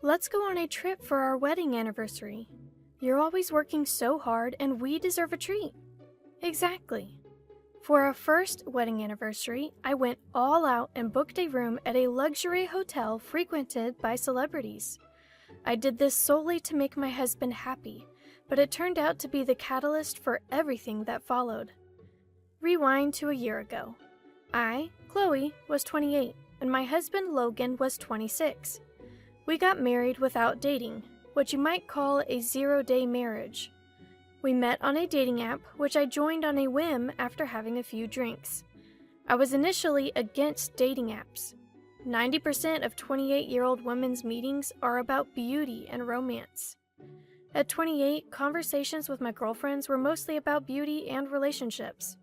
Let's go on a trip for our wedding anniversary. You're always working so hard and we deserve a treat. Exactly. For our first wedding anniversary, I went all out and booked a room at a luxury hotel frequented by celebrities. I did this solely to make my husband happy, but it turned out to be the catalyst for everything that followed. Rewind to a year ago. I, Chloe, was 28, and my husband Logan was 26. We got married without dating, what you might call a zero-day marriage. We met on a dating app, which I joined on a whim after having a few drinks. I was initially against dating apps. 90% of 28-year-old women's meetings are about beauty and romance. At 28, conversations with my girlfriends were mostly about beauty and relationships.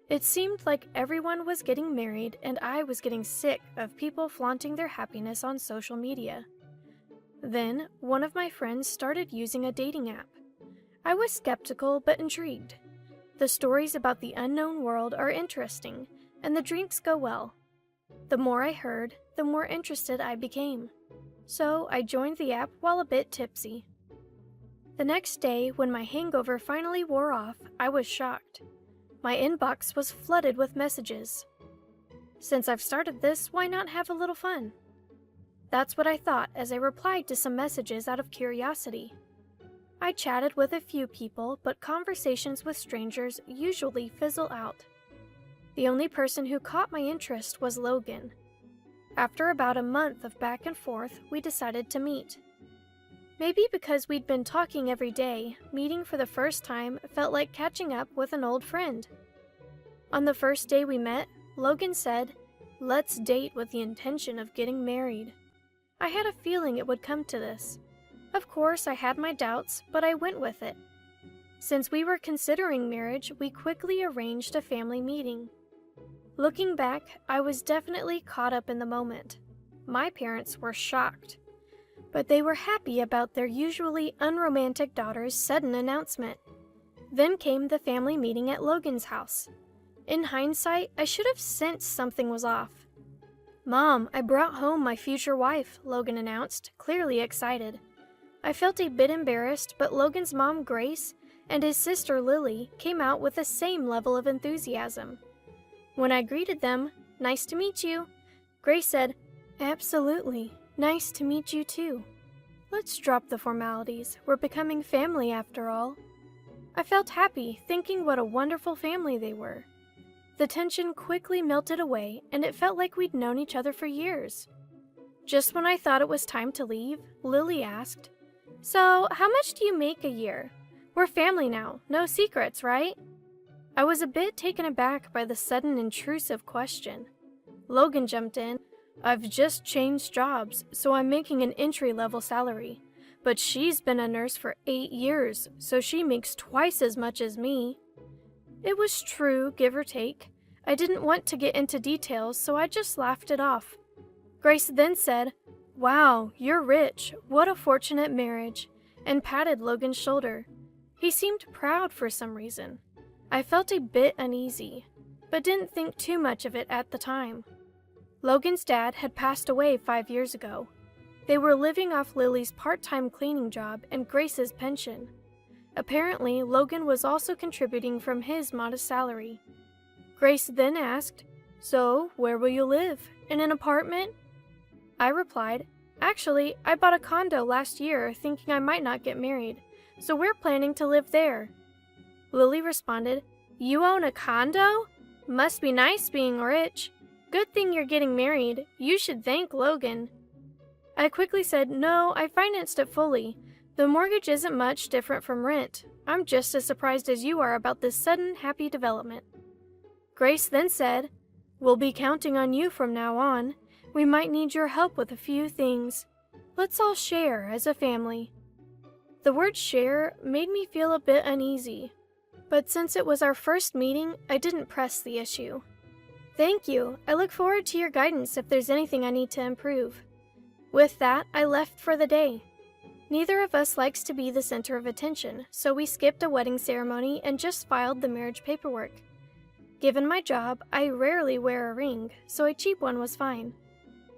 It seemed like everyone was getting married and I was getting sick of people flaunting their happiness on social media. Then, one of my friends started using a dating app. I was skeptical but intrigued. The stories about the unknown world are interesting, and the drinks go well. The more I heard, the more interested I became. So I joined the app while a bit tipsy. The next day, when my hangover finally wore off, I was shocked. My inbox was flooded with messages. Since I've started this, why not have a little fun? That's what I thought as I replied to some messages out of curiosity. I chatted with a few people, but conversations with strangers usually fizzle out. The only person who caught my interest was Logan. After about a month of back and forth, we decided to meet. Maybe because we'd been talking every day, meeting for the first time felt like catching up with an old friend. On the first day we met, Logan said, "Let's date with the intention of getting married." I had a feeling it would come to this. Of course, I had my doubts, but I went with it. Since we were considering marriage, we quickly arranged a family meeting. Looking back, I was definitely caught up in the moment. My parents were shocked, but they were happy about their usually unromantic daughter's sudden announcement. Then came the family meeting at Logan's house. In hindsight, I should have sensed something was off. "Mom, I brought home my future wife," Logan announced, clearly excited. I felt a bit embarrassed, but Logan's mom, Grace, and his sister, Lily, came out with the same level of enthusiasm. When I greeted them, "Nice to meet you," Grace said, "Absolutely. Nice to meet you too. Let's drop the formalities. We're becoming family after all." I felt happy, thinking what a wonderful family they were. The tension quickly melted away, and it felt like we'd known each other for years. Just when I thought it was time to leave, Lily asked, "So, how much do you make a year? We're family now, no secrets, right?" I was a bit taken aback by the sudden intrusive question. Logan jumped in, "I've just changed jobs, so I'm making an entry-level salary. But she's been a nurse for 8 years, so she makes twice as much as me." It was true, give or take. I didn't want to get into details, so I just laughed it off. Grace then said, "Wow, you're rich. What a fortunate marriage," and patted Logan's shoulder. He seemed proud for some reason. I felt a bit uneasy, but didn't think too much of it at the time. Logan's dad had passed away 5 years ago. They were living off Lily's part-time cleaning job and Grace's pension. Apparently, Logan was also contributing from his modest salary. Grace then asked, "So, where will you live? In an apartment?" I replied, "Actually, I bought a condo last year thinking I might not get married, so we're planning to live there." Lily responded, "You own a condo? Must be nice being rich. Good thing you're getting married. You should thank Logan." I quickly said, "No, I financed it fully. The mortgage isn't much different from rent. I'm just as surprised as you are about this sudden happy development." Grace then said, "We'll be counting on you from now on. We might need your help with a few things. Let's all share as a family." The word share made me feel a bit uneasy, but since it was our first meeting, I didn't press the issue. "Thank you. I look forward to your guidance if there's anything I need to improve." With that, I left for the day. Neither of us likes to be the center of attention, so we skipped a wedding ceremony and just filed the marriage paperwork. Given my job, I rarely wear a ring, so a cheap one was fine.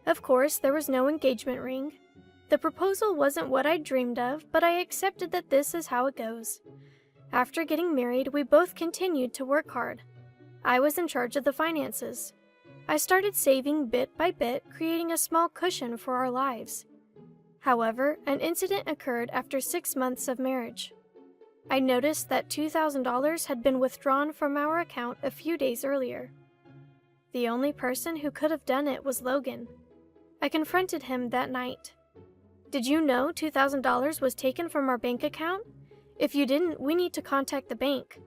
Of course, there was no engagement ring. The proposal wasn't what I'd dreamed of, but I accepted that this is how it goes. After getting married, we both continued to work hard. I was in charge of the finances. I started saving bit by bit, creating a small cushion for our lives. However, an incident occurred after 6 months of marriage. I noticed that $2,000 had been withdrawn from our account a few days earlier. The only person who could have done it was Logan. I confronted him that night. "Did you know $2,000 was taken from our bank account? If you didn't, we need to contact the bank."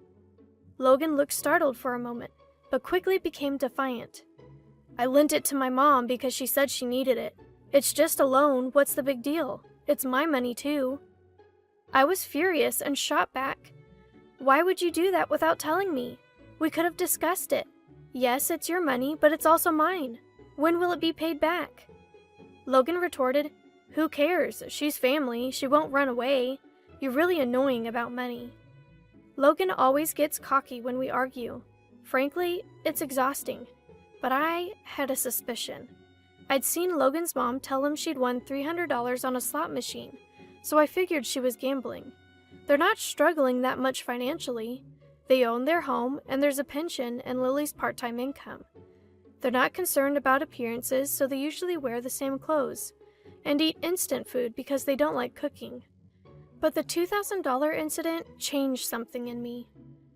Logan looked startled for a moment, but quickly became defiant. "I lent it to my mom because she said she needed it. It's just a loan, what's the big deal? It's my money too." I was furious and shot back. "Why would you do that without telling me? We could have discussed it. Yes, it's your money, but it's also mine. When will it be paid back?" Logan retorted, "Who cares? She's family. She won't run away. You're really annoying about money." Logan always gets cocky when we argue. Frankly, it's exhausting. But I had a suspicion. I'd seen Logan's mom tell him she'd won $300 on a slot machine, so I figured she was gambling. They're not struggling that much financially. They own their home, and there's a pension and Lily's part-time income. They're not concerned about appearances, so they usually wear the same clothes and eat instant food because they don't like cooking. But the $2,000 incident changed something in me.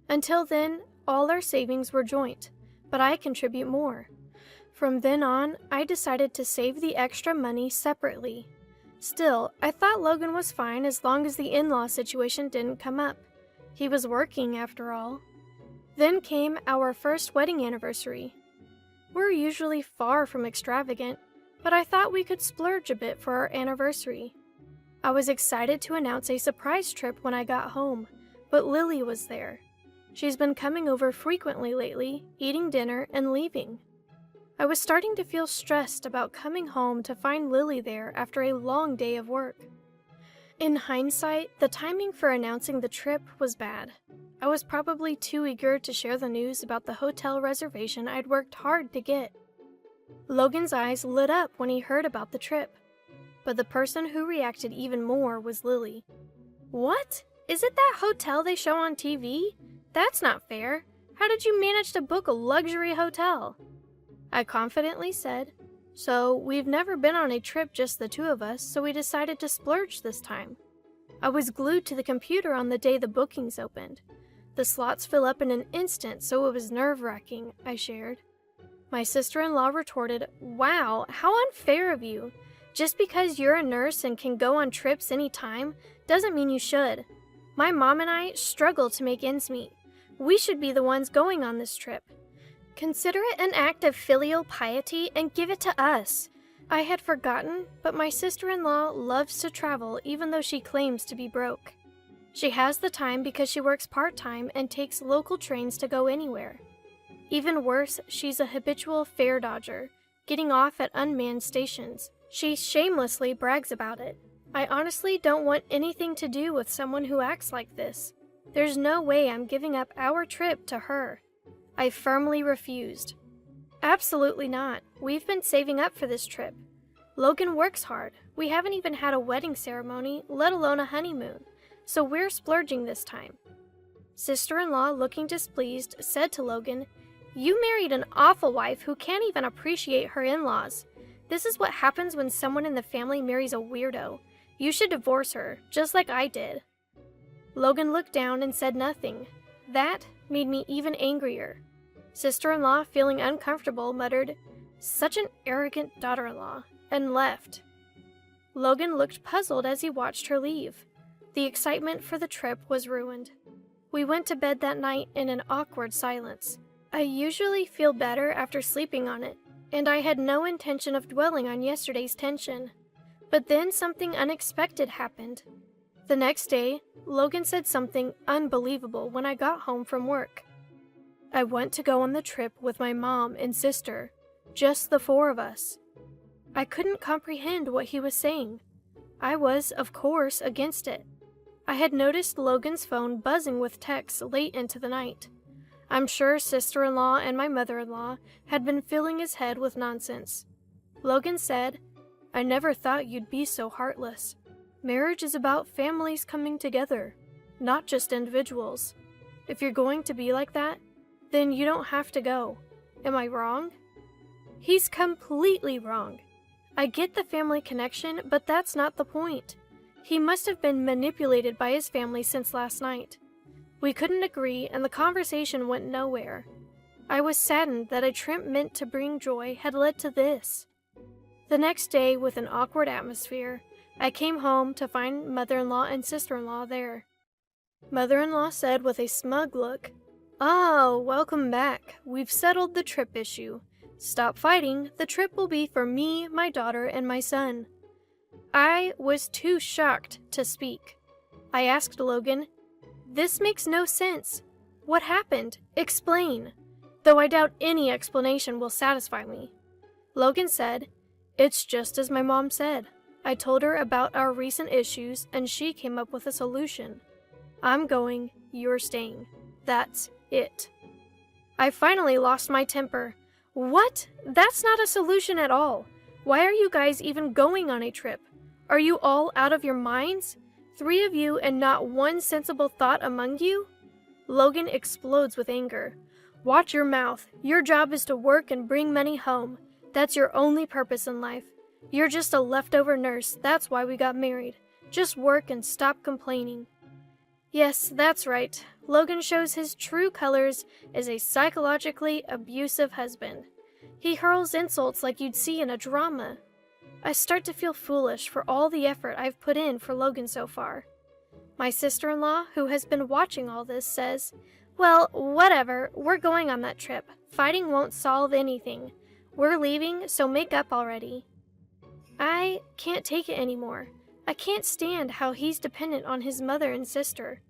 Until then, all our savings were joint, but I contribute more. From then on, I decided to save the extra money separately. Still, I thought Logan was fine as long as the in-law situation didn't come up. He was working, after all. Then came our first wedding anniversary. We're usually far from extravagant, but I thought we could splurge a bit for our anniversary. I was excited to announce a surprise trip when I got home, but Lily was there. She's been coming over frequently lately, eating dinner and leaving. I was starting to feel stressed about coming home to find Lily there after a long day of work. In hindsight, the timing for announcing the trip was bad. I was probably too eager to share the news about the hotel reservation I'd worked hard to get. Logan's eyes lit up when he heard about the trip, but the person who reacted even more was Lily. "What? Is it that hotel they show on TV? That's not fair. How did you manage to book a luxury hotel?" I confidently said, "So, we've never been on a trip just the two of us, so we decided to splurge this time." I was glued to the computer on the day the bookings opened. "The slots fill up in an instant, so it was nerve-wracking," I shared. My sister-in-law retorted, "Wow, how unfair of you. Just because you're a nurse and can go on trips anytime doesn't mean you should. My mom and I struggle to make ends meet. We should be the ones going on this trip. Consider it an act of filial piety and give it to us." I had forgotten, but my sister-in-law loves to travel even though she claims to be broke. She has the time because she works part-time and takes local trains to go anywhere. Even worse, she's a habitual fare dodger, getting off at unmanned stations. She shamelessly brags about it. I honestly don't want anything to do with someone who acts like this. There's no way I'm giving up our trip to her. I firmly refused. "Absolutely not. We've been saving up for this trip. Logan works hard. We haven't even had a wedding ceremony, let alone a honeymoon, so we're splurging this time." Sister-in-law, looking displeased, said to Logan, "You married an awful wife who can't even appreciate her in-laws. This is what happens when someone in the family marries a weirdo. You should divorce her, just like I did." Logan looked down and said nothing. That made me even angrier. Sister-in-law, feeling uncomfortable, muttered, "Such an arrogant daughter-in-law," and left. Logan looked puzzled as he watched her leave. The excitement for the trip was ruined. We went to bed that night in an awkward silence. I usually feel better after sleeping on it, and I had no intention of dwelling on yesterday's tension. But then something unexpected happened. The next day, Logan said something unbelievable when I got home from work. I want to go on the trip with my mom and sister, just the four of us. I couldn't comprehend what he was saying. I was, of course, against it. I had noticed Logan's phone buzzing with texts late into the night. I'm sure sister-in-law and my mother-in-law had been filling his head with nonsense. Logan said, I never thought you'd be so heartless. Marriage is about families coming together, not just individuals. If you're going to be like that, then you don't have to go. Am I wrong?" He's completely wrong. I get the family connection, but that's not the point. He must have been manipulated by his family since last night. We couldn't agree, and the conversation went nowhere. I was saddened that a trip meant to bring joy had led to this. The next day, with an awkward atmosphere, I came home to find mother-in-law and sister-in-law there. Mother-in-law said with a smug look, "Oh, welcome back. We've settled the trip issue. Stop fighting. The trip will be for me, my daughter, and my son." I was too shocked to speak. I asked Logan, "This makes no sense. What happened? Explain." Though I doubt any explanation will satisfy me. Logan said, "It's just as my mom said. I told her about our recent issues and she came up with a solution. I'm going, you're staying. That's it." I finally lost my temper. What? That's not a solution at all. Why are you guys even going on a trip? Are you all out of your minds? 3 of you and not one sensible thought among you? Logan explodes with anger. "Watch your mouth. Your job is to work and bring money home. That's your only purpose in life. You're just a leftover nurse. That's why we got married. Just work and stop complaining." Yes, that's right. Logan shows his true colors as a psychologically abusive husband. He hurls insults like you'd see in a drama. I start to feel foolish for all the effort I've put in for Logan so far. My sister-in-law, who has been watching all this, says, "Well, whatever, we're going on that trip. Fighting won't solve anything. We're leaving, so make up already." I can't take it anymore. I can't stand how he's dependent on his mother and sister.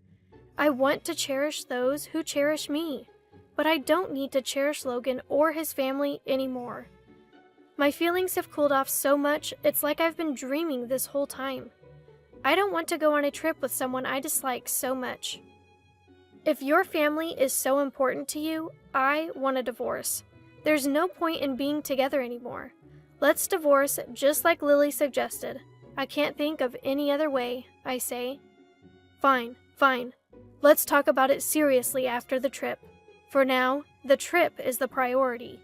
I want to cherish those who cherish me, but I don't need to cherish Logan or his family anymore. My feelings have cooled off so much, it's like I've been dreaming this whole time. I don't want to go on a trip with someone I dislike so much. If your family is so important to you, I want a divorce. There's no point in being together anymore. Let's divorce just like Lily suggested. I can't think of any other way, I say. Fine. Let's talk about it seriously after the trip. For now, the trip is the priority.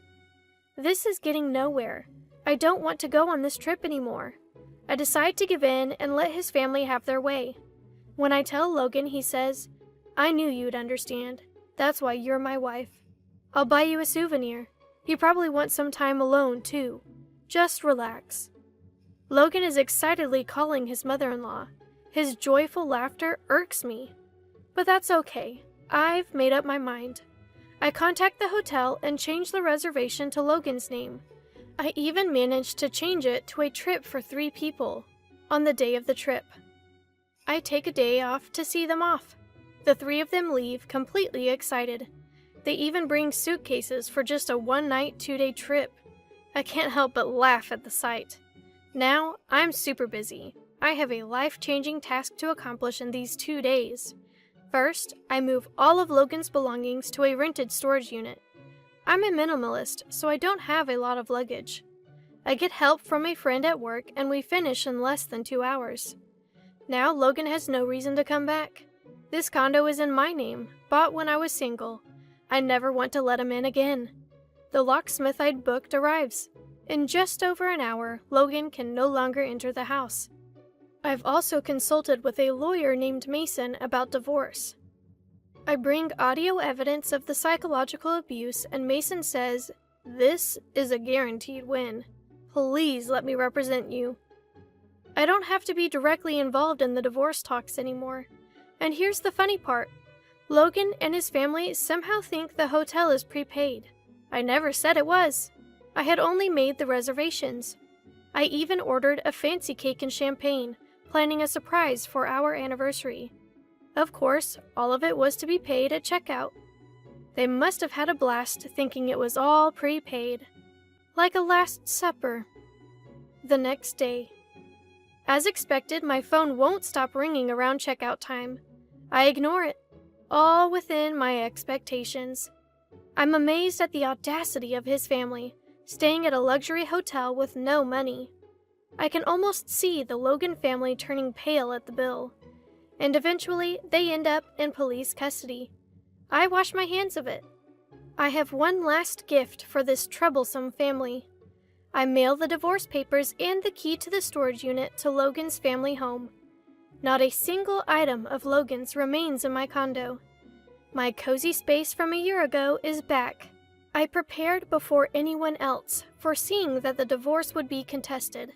This is getting nowhere. I don't want to go on this trip anymore. I decide to give in and let his family have their way. When I tell Logan, he says, "I knew you'd understand. That's why you're my wife. I'll buy you a souvenir. You probably want some time alone, too. Just relax." Logan is excitedly calling his mother-in-law. His joyful laughter irks me. But that's okay. I've made up my mind. I contact the hotel and change the reservation to Logan's name. I even managed to change it to a trip for 3 people on the day of the trip. I take a day off to see them off. The 3 of them leave completely excited. They even bring suitcases for just a 1-night, 2-day trip. I can't help but laugh at the sight. Now, I'm super busy. I have a life-changing task to accomplish in these 2 days. First, I move all of Logan's belongings to a rented storage unit. I'm a minimalist, so I don't have a lot of luggage. I get help from a friend at work, and we finish in less than 2 hours. Now Logan has no reason to come back. This condo is in my name, bought when I was single. I never want to let him in again. The locksmith I'd booked arrives. In just over an hour, Logan can no longer enter the house. I've also consulted with a lawyer named Mason about divorce. I bring audio evidence of the psychological abuse, and Mason says, "This is a guaranteed win. Please let me represent you." I don't have to be directly involved in the divorce talks anymore. And here's the funny part. Logan and his family somehow think the hotel is prepaid. I never said it was. I had only made the reservations. I even ordered a fancy cake and champagne, planning a surprise for our anniversary. Of course, all of it was to be paid at checkout. They must have had a blast thinking it was all prepaid. Like a Last Supper. The next day. As expected, my phone won't stop ringing around checkout time. I ignore it, all within my expectations. I'm amazed at the audacity of his family, staying at a luxury hotel with no money. I can almost see the Logan family turning pale at the bill, and eventually they end up in police custody. I wash my hands of it. I have one last gift for this troublesome family. I mail the divorce papers and the key to the storage unit to Logan's family home. Not a single item of Logan's remains in my condo. My cozy space from a year ago is back. I prepared before anyone else, foreseeing that the divorce would be contested.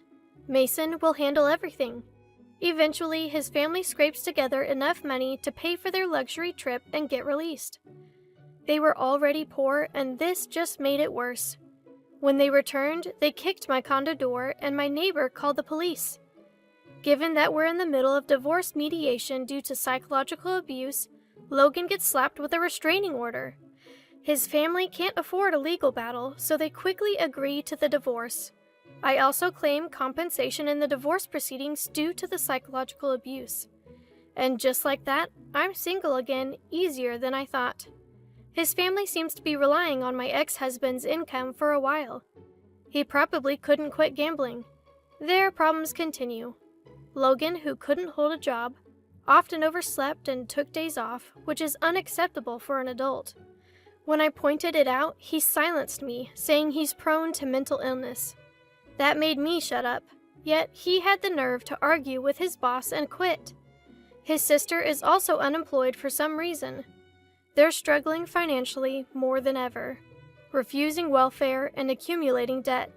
Mason will handle everything. Eventually, his family scrapes together enough money to pay for their luxury trip and get released. They were already poor, and this just made it worse. When they returned, they kicked my condo door, and my neighbor called the police. Given that we're in the middle of divorce mediation due to psychological abuse, Logan gets slapped with a restraining order. His family can't afford a legal battle, so they quickly agree to the divorce. I also claim compensation in the divorce proceedings due to the psychological abuse. And just like that, I'm single again, easier than I thought. His family seems to be relying on my ex-husband's income for a while. He probably couldn't quit gambling. Their problems continue. Logan, who couldn't hold a job, often overslept and took days off, which is unacceptable for an adult. When I pointed it out, he silenced me, saying he's prone to mental illness. That made me shut up, yet he had the nerve to argue with his boss and quit. His sister is also unemployed for some reason. They're struggling financially more than ever, refusing welfare and accumulating debt.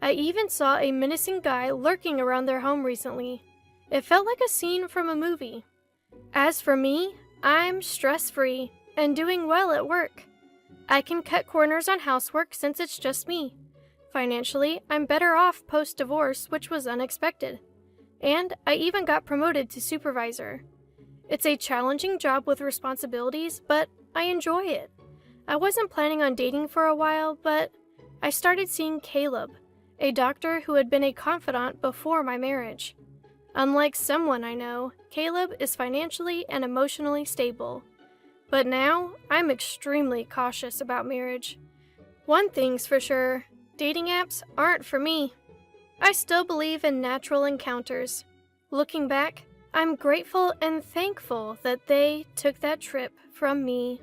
I even saw a menacing guy lurking around their home recently. It felt like a scene from a movie. As for me, I'm stress-free and doing well at work. I can cut corners on housework since it's just me. Financially, I'm better off post-divorce, which was unexpected. And I even got promoted to supervisor. It's a challenging job with responsibilities, but I enjoy it. I wasn't planning on dating for a while, but I started seeing Caleb, a doctor who had been a confidant before my marriage. Unlike someone I know, Caleb is financially and emotionally stable. But now, I'm extremely cautious about marriage. One thing's for sure, dating apps aren't for me. I still believe in natural encounters. Looking back, I'm grateful and thankful that they took that trip from me.